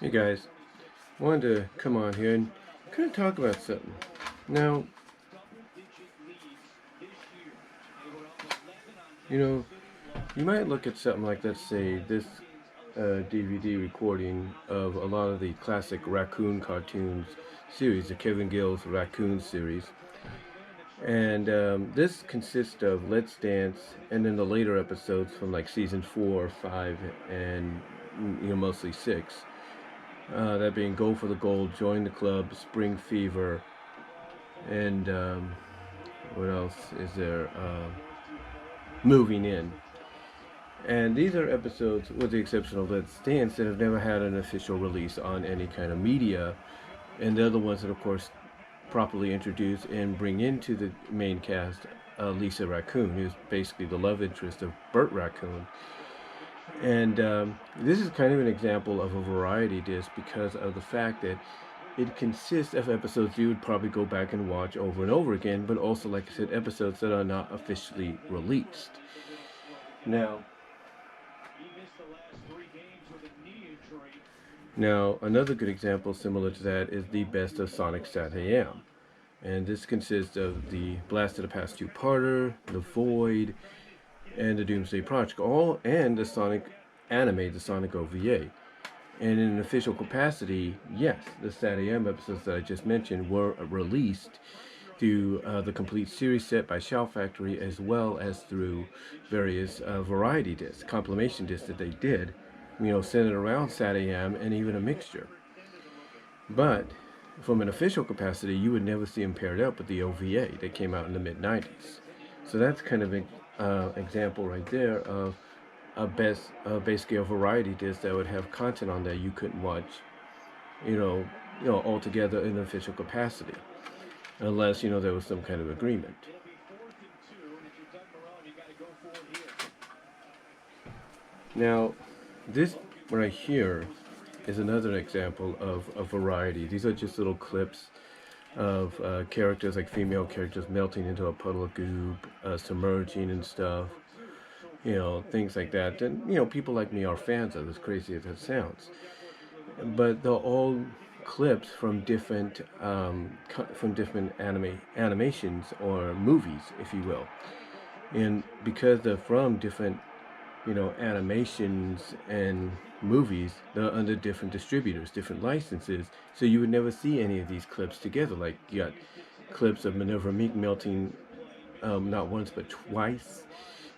Hey guys, wanted to come on here and kind of talk about something. Now, you know, you might look at something like, let's say, this DVD recording of a lot of the classic Raccoon cartoons series, the Kevin Gill's Raccoon series. And this consists of Let's Dance and then the later episodes from like season 4, 5, and mostly 6. That being Go for the Gold, Join the Club, Spring Fever, and what else is there? Moving In. And these are episodes, with the exception of Let's Dance, that have never had an official release on any kind of media. And they're the ones that, of course, properly introduce and bring into the main cast Lisa Raccoon, who's basically the love interest of Burt Raccoon. And this is kind of an example of a variety disc because of the fact that it consists of episodes you would probably go back and watch over and over again, but also, like I said, episodes that are not officially released. Now, another good example similar to that is the Best of Sonic Sat AM. And this consists of the Blast of the Past two-parter, The Void, and the Doomsday Project, all and the Sonic anime, the Sonic OVA. And in an official capacity, yes, the Sat AM episodes that I just mentioned were released through the complete series set by Shout Factory, as well as through various variety discs, compilation discs that they did, centered around Sat AM and even a mixture. But from an official capacity, you would never see them paired up with the OVA that came out in the mid-90s. So that's kind of an example right there of a base scale variety disc that would have content on there you couldn't watch, all together in an official capacity, unless there was some kind of agreement. Now, this right here is another example of a variety. These are just little clips of characters, like female characters melting into a puddle of goop, submerging and stuff, things like that. And people like me are fans of, as crazy as it sounds. But they're all clips from different animations or movies, if you will. And because they're from different animations and movies, they're under different distributors, different licenses, so you would never see any of these clips together. Like, you got clips of Minerva Meek melting not once but twice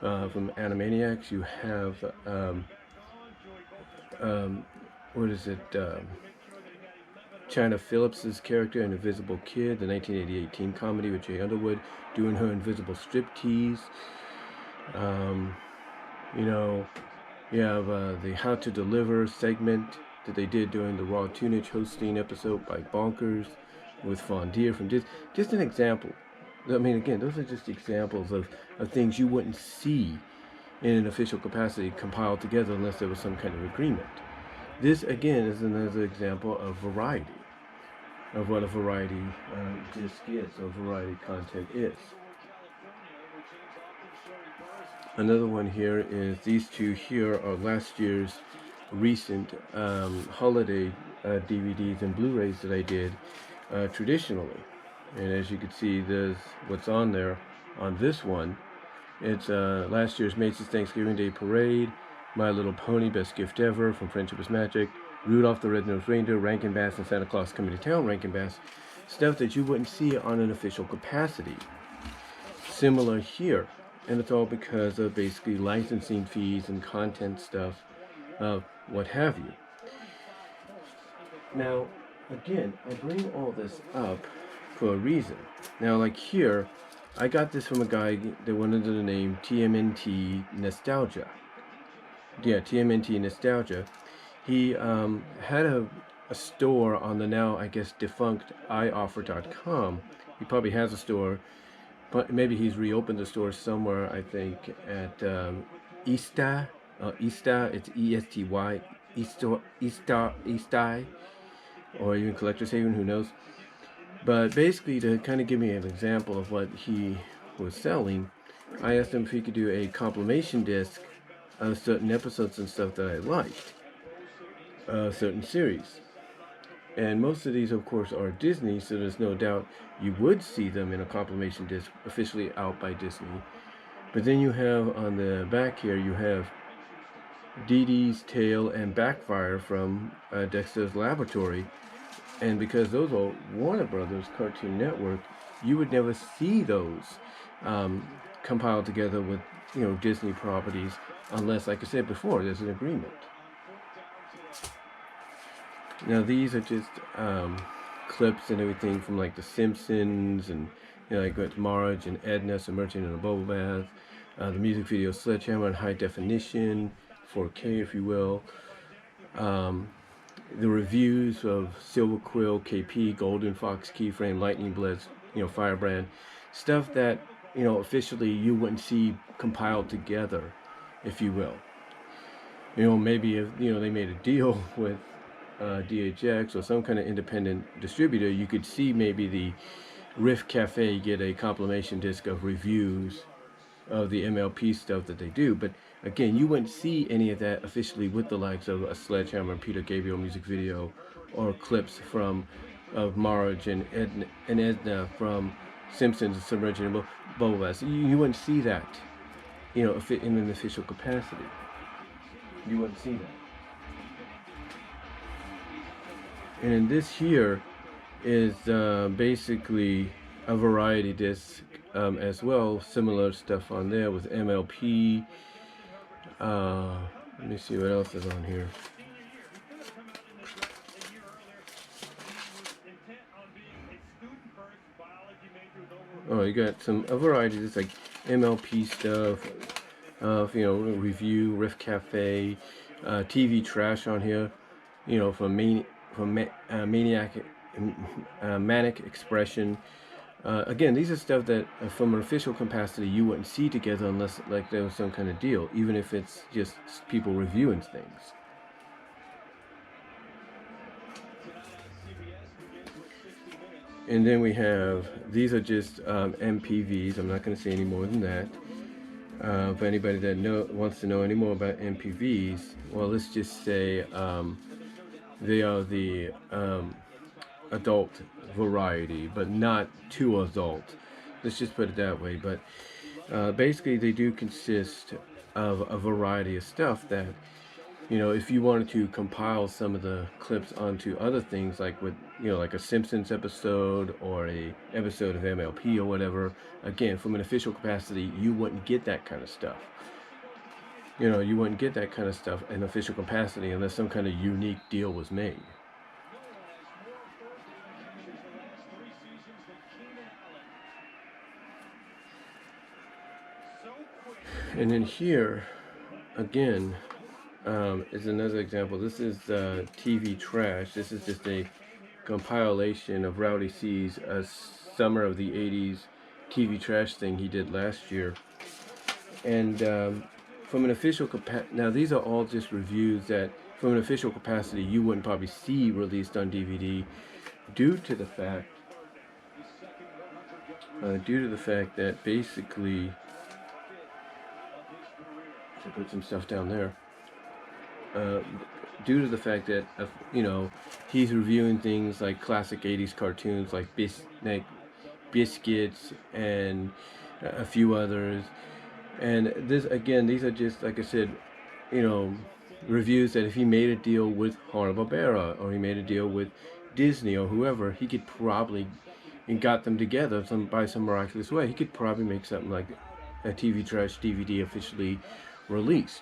from Animaniacs. You have what is it, China Phillips's character in Invisible Kid, the 1988 teen comedy with Jay Underwood, doing her invisible striptease. You have the How to Deliver segment that they did during the Raw Tunage hosting episode by Bonkers with Fondier from Disney. Just an example. I mean, again, those are just examples of things you wouldn't see in an official capacity compiled together unless there was some kind of agreement. This, again, is another example of variety, of what a variety disc is, or variety content is. Another one here is these two here are last year's recent holiday DVDs and Blu-rays that I did traditionally. And as you can see, there's what's on there on this one. It's last year's Macy's Thanksgiving Day Parade, My Little Pony, Best Gift Ever, From Friendship is Magic, Rudolph the Red-Nosed Reindeer, Rankin Bass, and Santa Claus Coming to Town, Rankin Bass. Stuff that you wouldn't see on an official capacity. Similar here. And it's all because of basically licensing fees and content stuff, what have you. Now, again, I bring all this up for a reason. Now, like here, I got this from a guy that went under the name TMNT Nostalgia. Yeah, TMNT Nostalgia. He had a store on the now, I guess, defunct ioffer.com. He probably has a store. But maybe he's reopened the store somewhere, I think, at Easty. It's E-S-T-Y, Easty, or even Collector's Haven, who knows. But basically, to kind of give me an example of what he was selling, I asked him if he could do a compilation disc of certain episodes and stuff that I liked. certain series. And most of these, of course, are Disney, so there's no doubt you would see them in a compilation disc officially out by Disney. But then you have on the back here, you have Dee Dee's Tale and Backfire from Dexter's Laboratory. And because those are Warner Brothers Cartoon Network, you would never see those compiled together with, Disney properties unless, like I said before, there's an agreement. Now these are just clips and everything from like The Simpsons and like with Marge and Edna submerging in a bubble bath. The music video Sledgehammer in high definition, 4K if you will. The reviews of Silver Quill, KP, Golden Fox, Keyframe, Lightning Blitz, Firebrand, stuff that officially you wouldn't see compiled together, if you will. Maybe if they made a deal with DHX or some kind of independent distributor, you could see maybe the Riff Cafe get a compilation disc of reviews of the MLP stuff that they do. But again, you wouldn't see any of that officially with the likes of a Sledgehammer Peter Gabriel music video or clips of Marge and Edna from Simpsons Submerging in Bubble Bath. You wouldn't see that, in an official capacity. You wouldn't see that. And in this here is basically a variety disc as well, similar stuff on there with MLP. Let me see what else is on here. Oh, you got a variety. It's like MLP stuff, review, Riff Cafe, TV trash on here, from Manic Expression. Again, these are stuff that from an official capacity you wouldn't see together unless like there was some kind of deal, even if it's just people reviewing things. And then we have, these are just MPVs. I'm not going to say any more than that. For anybody that wants to know any more about MPVs, well, let's just say they are the adult variety, but not too adult. Let's just put it that way. But basically, they do consist of a variety of stuff that, if you wanted to compile some of the clips onto other things, like with, like a Simpsons episode or a episode of MLP or whatever, again, from an official capacity, you wouldn't get that kind of stuff. You wouldn't get that kind of stuff in official capacity unless some kind of unique deal was made. And then here, again, is another example. This is TV Trash. This is just a compilation of Rowdy C's Summer of the 80s TV Trash thing he did last year. And from an official now these are all just reviews that from an official capacity you wouldn't probably see released on DVD due to the fact that basically, I put some stuff down there, due to the fact that he's reviewing things like classic 80s cartoons like Biscuits and a few others. And this, again, these are just, like I said, reviews that if he made a deal with Hanna-Barbera or he made a deal with Disney or whoever, he could probably, and got them together by some miraculous way, he could probably make something like a TV Trash DVD officially released.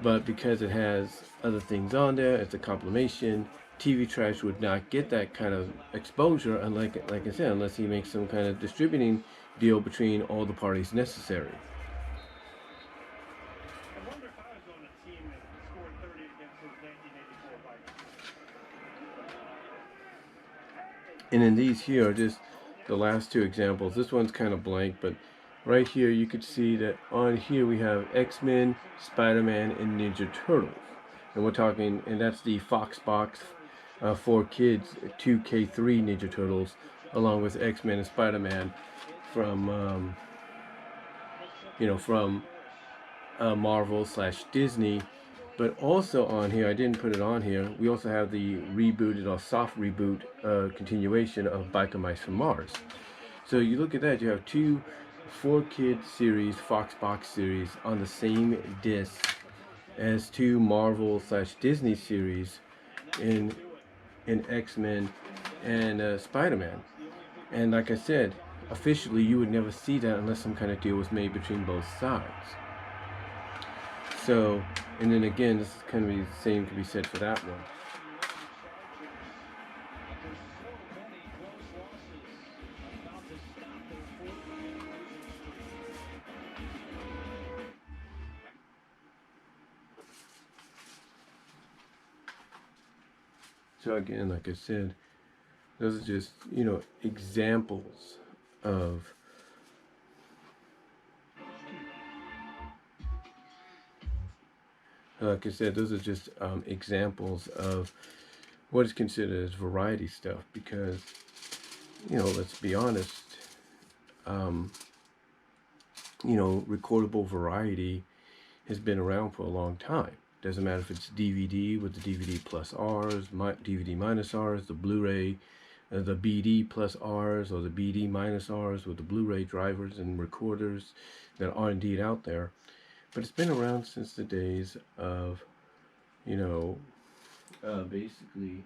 But because it has other things on there, it's a compilation, TV Trash would not get that kind of exposure, unlike, like I said, unless he makes some kind of distributing deal between all the parties necessary. And then these here are just the last two examples. This one's kind of blank, but right here you could see that on here we have X-Men, Spider-Man, and Ninja Turtles. And we're talking, and that's the Fox Box for Kids 2K3 Ninja Turtles, along with X-Men and Spider-Man from, Marvel / Disney. But also on here, I didn't put it on here, we also have the rebooted or soft reboot continuation of Biker Mice from Mars. So you look at that, you have two 4-kid series, Fox Box series on the same disc as two Marvel/Disney series in X-Men and Spider-Man. And like I said, officially you would never see that unless some kind of deal was made between both sides. So, and then again, this is kind of the same could be said for that one. So again, like I said, those are just, examples of like I said, those are just examples of what is considered as variety stuff, because, let's be honest, recordable variety has been around for a long time. Doesn't matter if it's DVD with the DVD+Rs, DVD-Rs, the Blu-Ray, the BD+Rs, or the BD-Rs with the Blu-Ray drivers and recorders that are indeed out there. But it's been around since the days of, basically,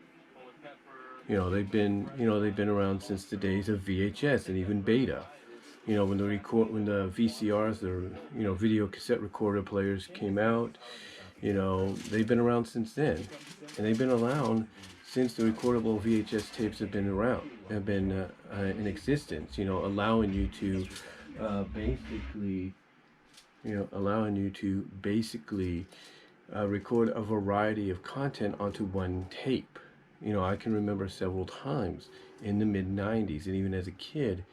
they've been around since the days of VHS and even Beta. When the VCRs, the video cassette recorder players came out, they've been around since then, and they've been around since the recordable VHS tapes have been in existence. Allowing you to basically record a variety of content onto one tape. I can remember several times in the mid-90s, and even as a kid,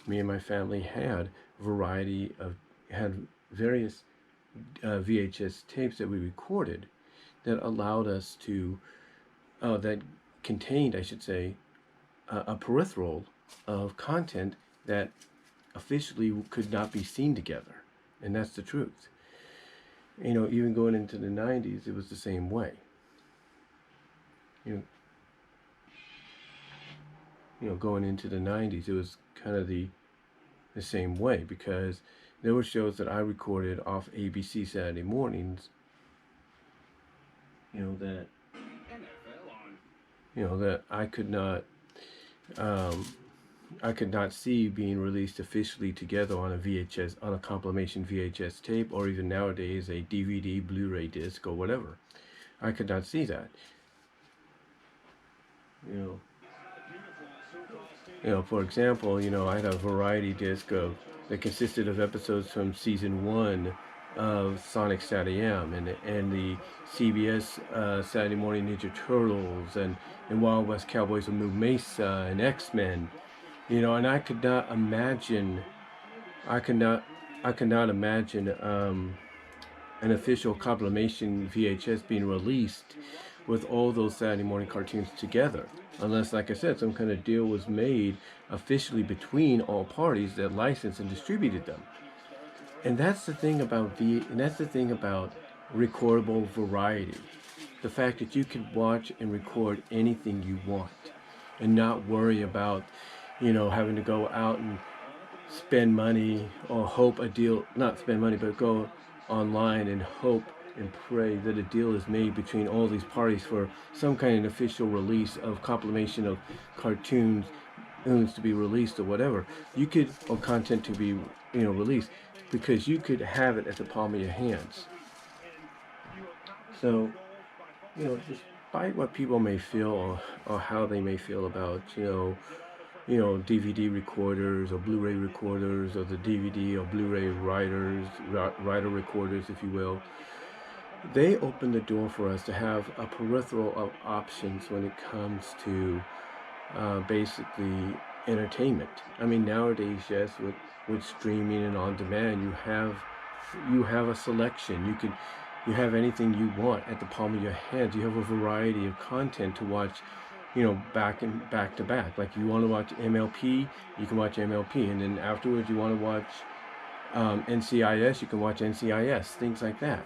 me and my family had various VHS tapes that we recorded that allowed us to, that contained, I should say, a peripheral of content that officially could not be seen together. And that's the truth. Even going into the 90s, it was the same way. Going into the 90s, it was kind of the same way, because there were shows that I recorded off ABC Saturday mornings, that I could not see being released officially together on a compilation VHS tape, or even nowadays a DVD, Blu-ray disc, or whatever. I could not see that. For example, I had a variety disc that consisted of episodes from season 1 of Sonic Sat-AM and the CBS Saturday Morning Ninja Turtles and Wild West Cowboys of Moo Mesa and X-Men. And I could not imagine an official compilation VHS being released with all those Saturday morning cartoons together, unless, like I said, some kind of deal was made officially between all parties that licensed and distributed them. And that's the thing about recordable variety. The fact that you can watch and record anything you want and not worry about, having to go out and spend money or hope a deal, not spend money, but go online and hope and pray that a deal is made between all these parties for some kind of official release of compilation of cartoons to be released or whatever. Or content to be, released, because you could have it at the palm of your hands. So, despite what people may feel or how they may feel about, DVD recorders or Blu-ray recorders, or the DVD or Blu-ray writer recorders, if you will, they open the door for us to have a peripheral of options when it comes to basically entertainment. I mean, nowadays, yes, with streaming and on demand, you have a selection. You have anything you want at the palm of your hands. You have a variety of content to watch, back to back. Like, you want to watch MLP, you can watch MLP, and then afterwards you want to watch NCIS, you can watch NCIS, things like that.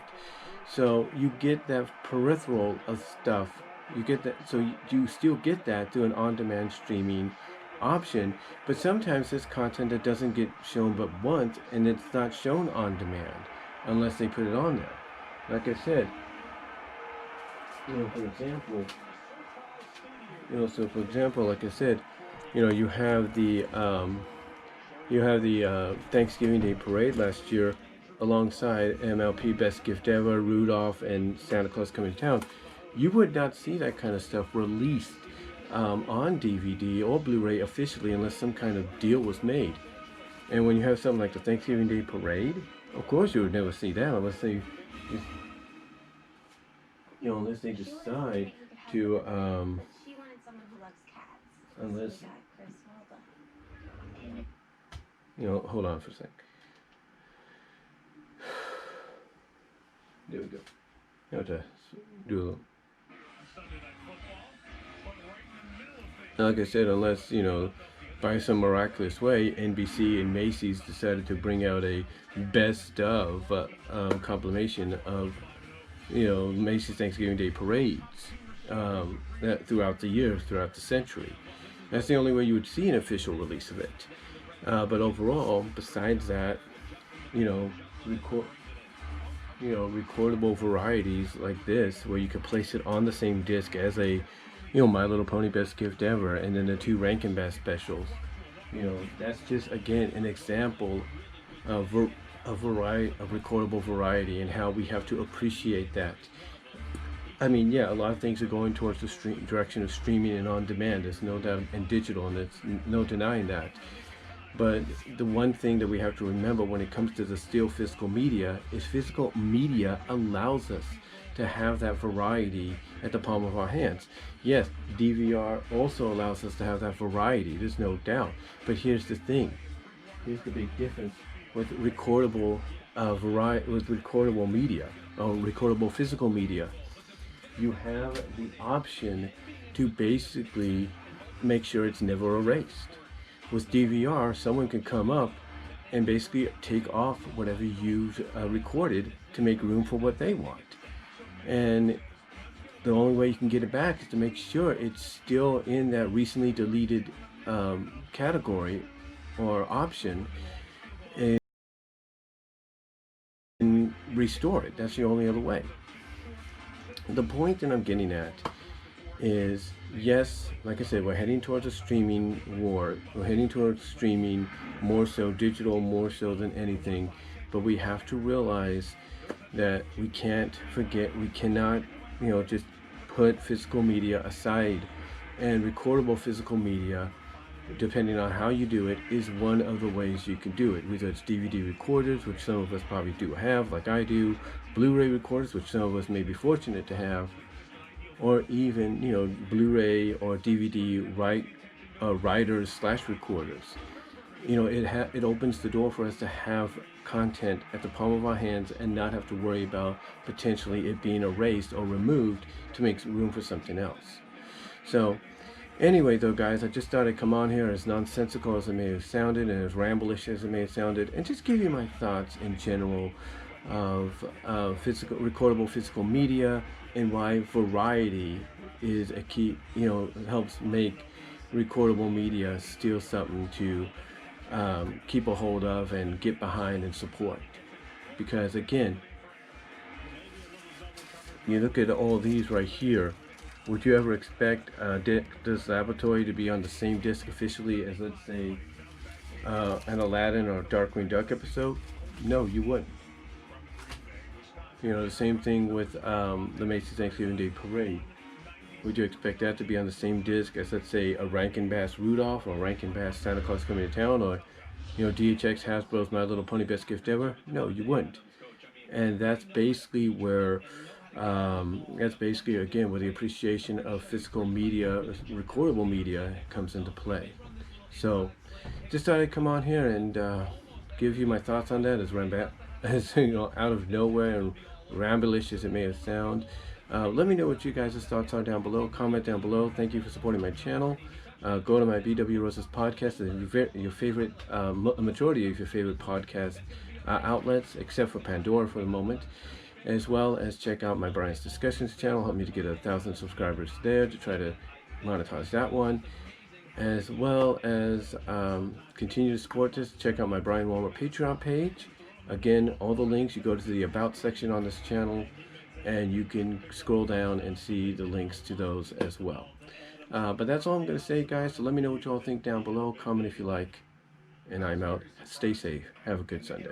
So you get that peripheral of stuff. You get that, so you still get that through an on-demand streaming option. But sometimes there's content that doesn't get shown but once, and it's not shown on demand unless they put it on there. Like I said, for example, so for example, like I said, you have the Thanksgiving Day Parade last year alongside MLP Best Gift Ever, Rudolph, and Santa Claus Coming to Town. You would not see that kind of stuff released on DVD or Blu-ray officially unless some kind of deal was made. And when you have something like the Thanksgiving Day Parade, of course you would never see that unless they, unless they decide to, unless, hold on for a sec. There we go. I have to do a little. Like I said, unless, by some miraculous way, NBC and Macy's decided to bring out a best of compilation of, Macy's Thanksgiving Day parades throughout the years, throughout the century. That's the only way you would see an official release of it. But overall, besides that, recordable varieties like this, where you could place it on the same disc as a, My Little Pony Best Gift Ever, and then the 2 Rankin Bass specials. That's just, again, an example of a variety of recordable variety and how we have to appreciate that. I mean, yeah, a lot of things are going towards the direction of streaming and on demand. There's no doubt, and digital, and there's no denying that. But the one thing that we have to remember when it comes to the still physical media is physical media allows us to have that variety at the palm of our hands. Yes, DVR also allows us to have that variety, there's no doubt. But here's the thing. Here's the big difference with recordable recordable media, or recordable physical media. You have the option to basically make sure it's never erased. With DVR, someone can come up and basically take off whatever you've recorded to make room for what they want. And the only way you can get it back is to make sure it's still in that recently deleted category or option, and restore it. That's the only other way. The point that I'm getting at is, yes, like I said, we're heading towards a streaming war. We're heading towards streaming, more so digital, more so than anything. But we have to realize that we can't forget, we cannot, just put physical media aside. And recordable physical media, depending on how you do it, is one of the ways you can do it. Whether it's DVD recorders, which some of us probably do have, like I do, Blu-ray recorders, which some of us may be fortunate to have, or even, Blu-ray or DVD writers/recorders. It opens the door for us to have content at the palm of our hands and not have to worry about potentially it being erased or removed to make room for something else. So anyway, though, guys, I just thought I'd come on here, as nonsensical as it may have sounded and as ramblish as it may have sounded, and just give you my thoughts in general of recordable physical media, and why variety is a key, helps make recordable media still something to keep a hold of and get behind and support. Because again, you look at all these right here, would you ever expect this laboratory to be on the same disc officially as, let's say, an Aladdin or Darkwing Duck episode? No, you wouldn't. The same thing with the Macy's Thanksgiving Day Parade. Would you expect that to be on the same disc as, let's say, a Rankin Bass Rudolph or Rankin Bass Santa Claus Coming to Town, or DHX Hasbro's My Little Pony Best Gift Ever? No, you wouldn't. And that's basically where again where the appreciation of physical media, recordable media, comes into play. So just thought I'd come on here and give you my thoughts on that, as out of nowhere and ramblish as it may have sound. Let me know what you guys' thoughts are down below. Comment down below. Thank you for supporting my channel. Go to my BW Roses podcast, your favorite, majority of your favorite podcast outlets, except for Pandora for the moment. as well as check out my Brian's Discussions channel. Help me to get 1,000 subscribers there to try to monetize that one, as well as continue to support this. Check out my Brian Walmer Patreon page. Again, all the links, you go to the About section on this channel and you can scroll down and see the links to those as well. But that's all I'm going to say, guys. So let me know what you all think down below. Comment if you like. And I'm out. Stay safe. Have a good Sunday.